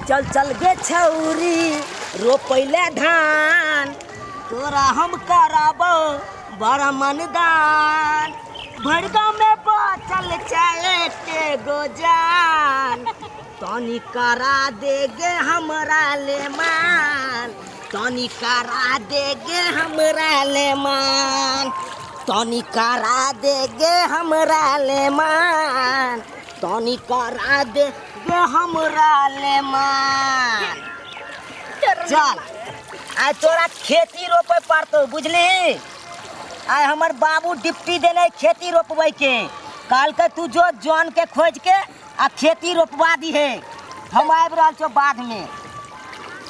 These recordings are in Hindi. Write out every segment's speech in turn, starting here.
चल चल गे छौरी रोपैले धान तोरा हम कराबो बड़ा मनदान भड़गांव में बचल चाहे गो जान तनी करा देगे हमरा ले मान तनी करा देगे हमरा ले मान तनी करा देगे हमरा ले मान तनी करा देगे हमरा ले मान चल आज तोरा खेती रोपे पड़तो बुझली आय हमर बाबू डिप्टी देने खेती रोपबै के काल के तू जो जॉन के खोज के आ खेती रोपवा दी है हम आबि रहल छो बाद में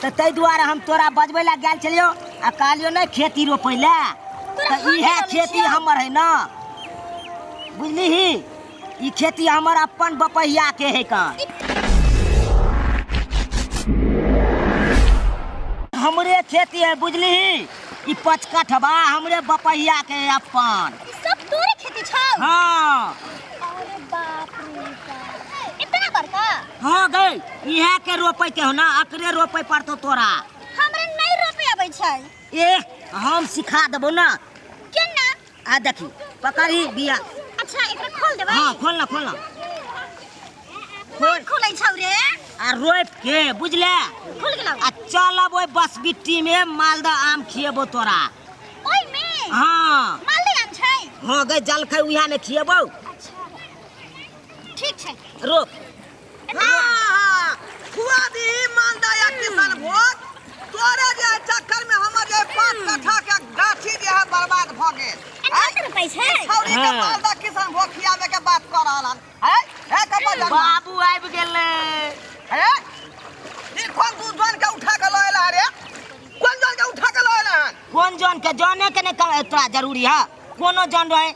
तो तै दुआरे हम तोरा बजबै ला गेल छलियो आ कहलियो नहीं खेती रोपै ला तो इहे खेती हमर है ना बुझली ई खेती हमर अपन बपहिया के है का हमरे खेती है बुझली ई 5 कठबा हमरे बपहिया के अपन सब तोरे खेती छौ हां अरे बाप रे बाप इतना बड़का हां गई इहे के रोपै के हो ना अकरे रोपै पड़तो तोरा हमरे नहीं रोपे आबै छै ए हम सिखा देबो ना केना आ देखी पकड़ी बिया अच्छा एकरा खोल देबै हां खोलना खोल खोलै छौ रे आ रोप के बुझले खुल गेलौ आ चलब ओइ बसबिट्टी में मालदा आम खिएबो तोरा ओइ में हां मालदा आम छै हां गई जलखै उहा में खिएबो ठीक छै रोप हां खुआ दी मालदा या किसान भोग तोरे जे चक्कर में हमर जे 5 कट्ठा के गाछी जे है बर्बाद भ गेल कितना रुपए छै छौरी के मालदा किसान भोग खियाबे के बात कर रहलन है कब बाबू आबि गेले है ई कोन तू जन के उठा के लएला रे कोन जन के उठा के लएला कौन जन के जाने के ने तोरा जरूरी है कोनो जन रहे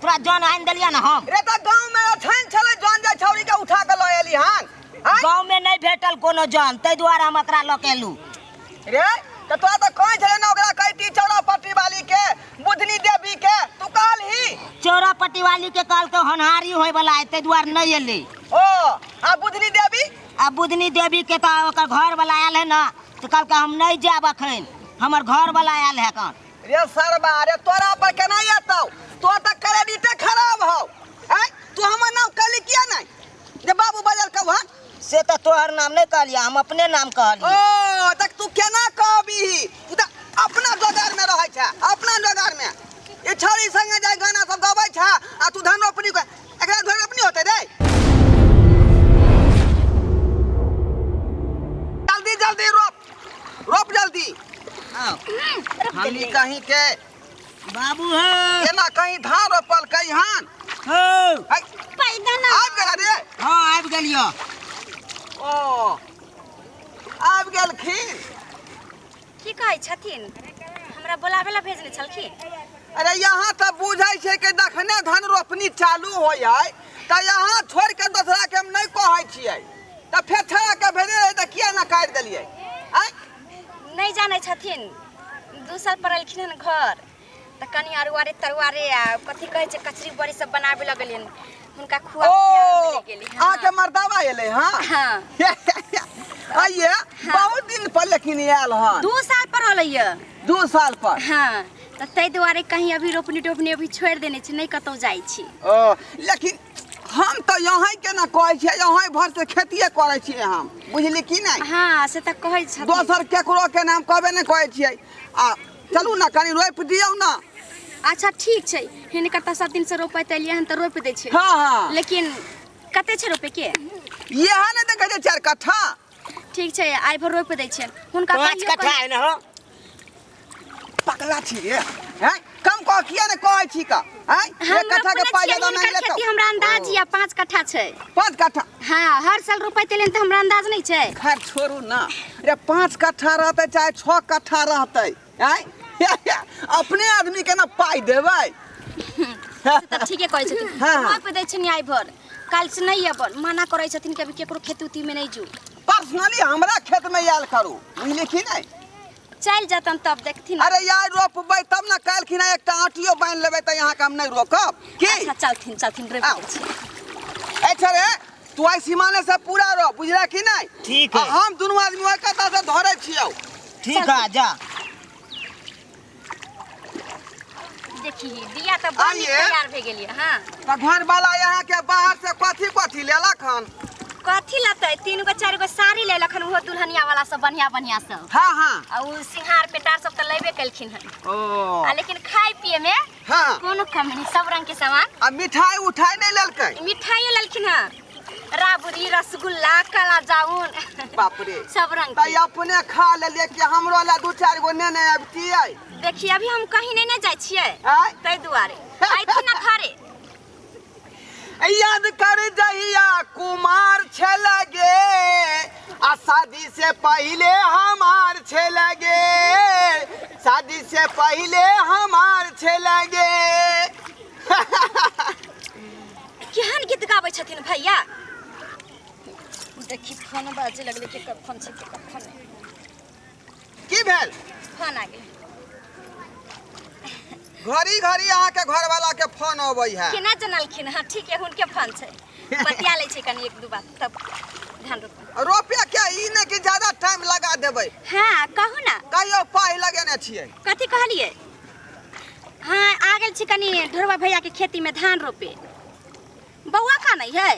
तोरा जन आइन देलिया ना हम रे त गांव में अथैन छले जन जे छौरी के उठा के लएली हन गांव में नहीं भेटल कोनो जन तै दुआरे हम एकरा लकेलू रे त तोरा त कहै छले ना ओकरा कहती चौरापट्टी वाली के बुधनी देवी के तू कहलही चौरापट्टी वाली के काल के होनहारी होय वाला है तै दुआरे नहीं एली ओ आ बुधनी देवी आ बुधनी देवी के तो ओकर घर वाला आयल है ना तो कल के हम नहीं जाब अखन हमर घर वाला आयल है कन रे सरबा रे तोरा पर केना एतौ तो त क्रेडिट खराब हो हैं तू हमर नाम कहली किया नहीं जे बाबू बाजार कहू से तो तोहर नाम नहीं कहलिया हम अपने नाम कहलिए ओ तक तू केना कहबी तू त अपना जोगार में रहै छै अपना जोगार में ए छौरी संगे जाय गाना सब गाबै छै आ तू धन रोपनी एकरा धन रोपनी होतै रे जल्दी रोप जल्दी हमनी कहीं के बाबू है केना कहीं धान रोपल कहीं हन हो पैदल आबि गेल रे हां आबि गेलियो ओ आबि गेलखिन की कहै छथिन हमरा बोलावे ला भेजने छलखिन अरे यहाँ तो बुझै छै कि दखने धन रोपनी चालू होय है त यहाँ छोड़ के दोसरा के हम नहीं कहै छियै त फेर छड़ा के भेजे रहे त किया ना काट देलियै हैं नहीं जाने छथिन 2 साल पर एलखिन हन घर त कनी अरुआरे तरुआरे आ कथि कहै छै कचरी बड़ी सब बनाबे लगलिन हुनका खुआ ओ पिया गेली आके मर्दावा एले हां हां आइए बहुत दिन पर लेकिन आयल हन 2 साल पर होलैया 2 साल पर हां त तै दुआरे कहीं अभी रोपनी टोपनी अभी छोड़ देने छी नहीं कतौ जाई छी ओ लेकिन हम तो यहाँ के ना कहै छियै यहाँ भर से खेतिए करै छियै हम बुझली कि नहीं हां से त कहै छथिन दोसर केकरो के नाम कहबे नहीं कहै छियै आ चलू ना कनी रोप दियौ ना अच्छा ठीक छै हिनका त सब दिन से रोपैत एलियै हन त रोप दै छै हां हां लेकिन कते छै रोपे के यहाँ ने देखै छै 4 कट्ठा ठीक छै आइ भर रोप दै छै हुनका 5 कट्ठा है ना हो पकला छी हैं कम कह किया ने कहै छी का हैं 1 कट्ठा के पाई ज्यादा नहीं लेतो खेती हमरा अंदाज या 5 कट्ठा छै 5 कट्ठा हां हर साल रोपैत एलियै त हमरा अंदाज नहीं छै खैर छोड़ू ना रे 5 कट्ठा रहते चाहे 6 कट्ठा रहते हैं अपने आदमी के ना पाई देबै त ठीके कहै छथिन हां रोप दै छै न्याय भर काल से नहीं अबल मना करै छथिन कि अभी केकरो खेत उती में नहीं जू पर्सनली हमरा खेत में आयल करू बुझली कि नहीं चल जतन तब देखथिन अरे यार रोपबै तब ना काल खिना एकटा आटियो बांध लेबै त यहाँ के हम नहीं रोकब की अच्छा चलथिन रोप दै छी अच्छा रे तू आई सीमाने से पूरा रह, बुझला कि नहीं? ठीक है। हम दोनों आदमी ओइ कता से धरे छियौ। ठीक है जा। देखी दिया तो बन आइए। तैयार भे गेलिए। हां तो घर वाला यहाँ के बाहर से कथी कथी लेला खन? कथी लते 3 गो 4 गो साड़ी ले लखन वो दुल्हनिया वाला सब बढ़िया बढ़िया सब हाँ हाँ। आ उ सिंगार पेटार सब त लेबे कलखिन हन। ओ आ लेकिन खाए पिए में हाँ। कोनो कमी नहीं, सब रंग के सामान। आ मिठाई उठाई नहीं लेलकै? मिठाई ललखिन हन, राबड़ी रसगुल्ला काला जामुन बाप रे। सब रंग तै के। अपने खा लेलिए कि हमरो ला 2-4 गो नेने अबतियै? देखिए अभी हम कहीं नहीं ना जाय छियै आय तै दुआरे आइथि ना घरे। याद कर जहिया कुमार छलगे आ शादी से पहले हमार छलगे, शादी से पहले हमार छलगे। केहन गीत गाबै छथिन भैया? देखी फोन बाजे लगले के कब फोन छै के कब फोन नहीं। की भेल? फोन आ गेल। घड़ी घड़ी अहाँ के घर वाला के फोन अबै है। केना जनलखिन? हां ठीक है, हुनके फोन छै, बतिया लै छै कनी 1-2 बात तब ध्यान रखो। रुपया क्या ई ने कि ज्यादा टाइम लगा देबै? हां कहू ना। कहियो पाई लगेने छियै? कथी कहलिए? हां आ गेल छी कनी ढोरवा भैया के खेती में धान रोपे। बौआ का नहीं है?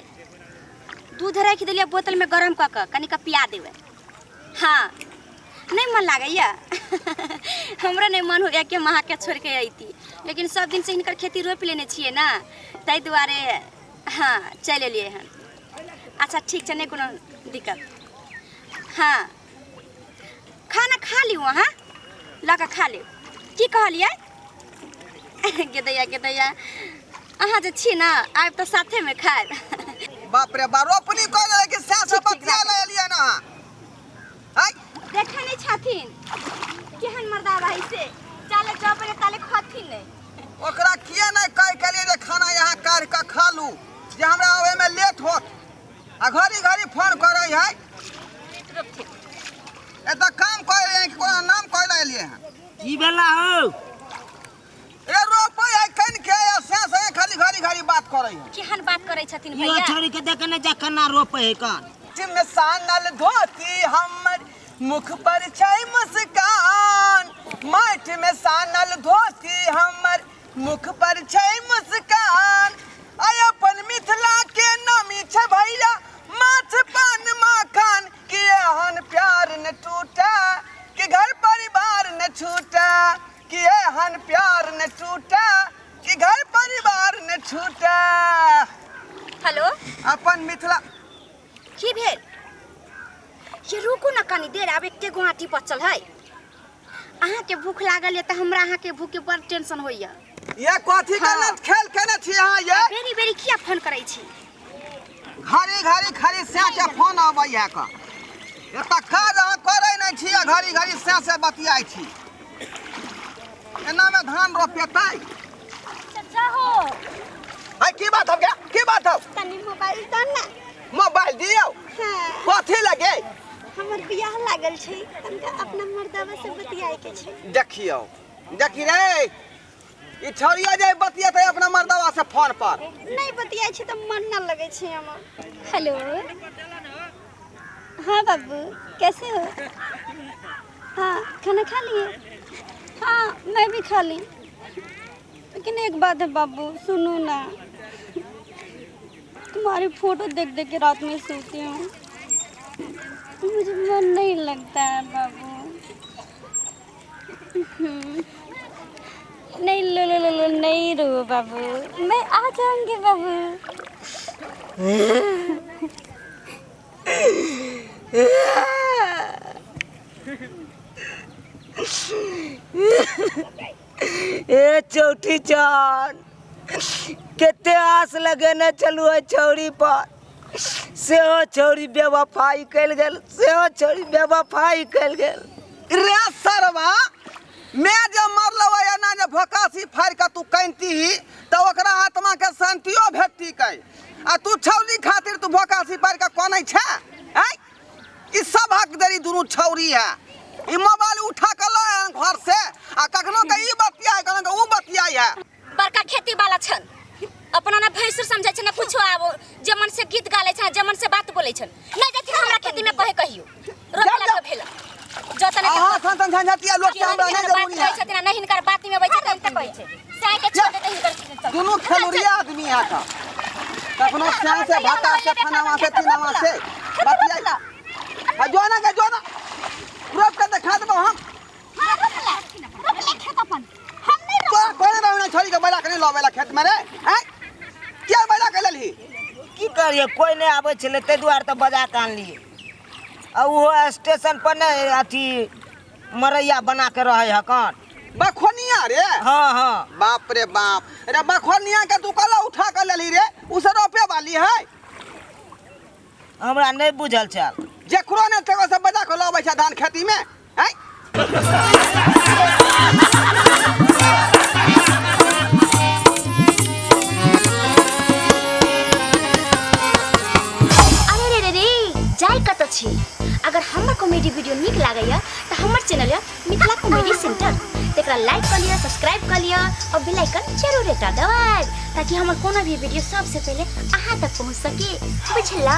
दूध राख देलिए बोतल में गरम क के कनी का पिया देवे। हां नहीं मन लागैया हमरा नहीं मन हो गया कि महा के छोड़ के आईती, लेकिन सब दिन से इनकर खेती रोप लेने छिए ना तै दुआरे हां चल एलिए हन। अच्छा ठीक छै, नहीं कोनो दिक्कत। हां खाना खा ली वहाँ लगा खा ले। की कहलिए? गेदैया गेदैया अहाँ जे छी ना आब तो साथे में खाएब। बाप रे बा, रोपनी कर ले कि से बतिया ले एलिए ना? हाय देखे नहीं छथिन केहन मर्दा भाई से चले जबरे ताले खथिन नहीं। ओकरा किया नहीं कह के लिए जे खाना यहाँ काढ़ के खा लू, जे हमरा आवे में लेट होत आ घड़ी घड़ी फोन करे है। एता काम कर रहे हैं कि कोनो नाम कह ले एलिए हैं? की बेला हो? ए रोपै है कन के से खाली घड़ी घड़ी बात करे है। केहन बात करे छथिन यो भैया? छोड़ी के देखे न जा कन्ना रोपे है कान। जिम सानल धोती हमर मुख पर छै मुस्कान, माथ में सानल धोती हमर मुख पर छै मुस्कान। आय अपन मिथिला के नामी छै भैया माछ पान माखन, कि एहन प्यार न टूटा कि घर परिवार न छूटा, कि एहन प्यार न टूटा कि घर परिवार न छूटा। हेलो अपन मिथिला की भेल? ये रुकू ना कनी देर, आब एते गुआटी बचल है। अहाँ के भूख लागल है त हमरा अहाँ के भूख के बड़ टेंशन होइया। ये कथी के हाँ। खेल केने छी अहाँ? ये बेरी बेरी किया फोन करे छी? घड़ी घड़ी खरी से के फोन आबै है का? एता काज अहाँ करे नहीं छी, घड़ी घड़ी से बतियाई छी। एना में धान रोपेतै? चाचा हो आई की बात हो गया? की बात हो? तनी मोबाइल दन ना। मोबाइल दियो। हां कथी लगे? हमर बियाह लागल छै, तनका अपना मर्दावा से बतियाए के छै। देखियो देखी रे, ई छोरिया जे बतियातै अपना मर्दवा से फोन पर। नहीं बतियाए छै त मन ना लगे छै हमर। हेलो हाँ बाबू कैसे हो? हाँ खाना खा लिए? हाँ मैं भी खा ली, लेकिन एक बात है बाबू सुनो ना, तुम्हारी फोटो देख देख के रात में सोती हूँ, मुझे मन नहीं लगता है बाबू। नहीं लो लो लो लो नहीं रो बाबू, मैं आ जाऊंगी बाबू। ए चौठी जान केते आस लगे न चलू है छौरी पर, सेहो छौरी बेवफाई कल गेल, सेहो छौरी बेवफाई कल गेल। रे सरवा, मैं जब मरलो या ना जब भकासी फाड़ के तू कैंती तो ओकरा आत्मा के शांतियो भेटती कै, आ तू छौरी खातिर तू भकासी फाड़ के कोनै छै? हैं ई सब हक देरी दुनू छौरी है। ई मोबाइल उठा के लो घर से आ कखनो के ई बतियाय कखनो के ऊ बतियाय है। बड़का खेती वाला छन अपना ना भैंसुर समझै छै ना कुछो आबो जे मन से गीत गालै छै जे मन से बात बोलै छै नहीं जाती हमरा खेती में कहे कहियो रोपला तो भेला जतने हां संतन झंझटिया लोग के हमरा नहीं जरूरी है छै ना हिनकर बात में बैठे त कहै छै साइ के छोड़ देते हिनकर दोनों खेलुरिया आदमी यहाँ का कखनो चाय से भाता से खानावा से तीनावा से बतिया जोना के जोना रोप के दिखा देबो हम रोपला खेत अपन हम नहीं तो कोने रहना छोड़ी के बैला के नहीं लवेला खेत में रे हैं क्या बैला के लेली की करिए कोई नहीं आवे छले ते दुआर त बजा के आनलिए आ वो स्टेशन पर ने अथी मरैया बना के रहे हकन बखोनिया रे हाँ हाँ बाप रे बाप रे बखोनिया के तू कला उठा के लेली रे उसे रोपे वाली है हमरा नहीं बुझल छल जेकरो ने तेगो से बजा के लबै छै धान खेती में हैं अरे रे रे जाय कत छी अगर हमर कॉमेडी वीडियो नीक लागैया त हमर चैनल या मिथिला कॉमेडी सेंटर तेकरा लाइक कर लिया सब्सक्राइब कर लिया और बेल आइकन जरूर दबा दबाएब ताकि हमर कोनो भी वीडियो सबसे पहले अहां तक पहुंच सके बुझला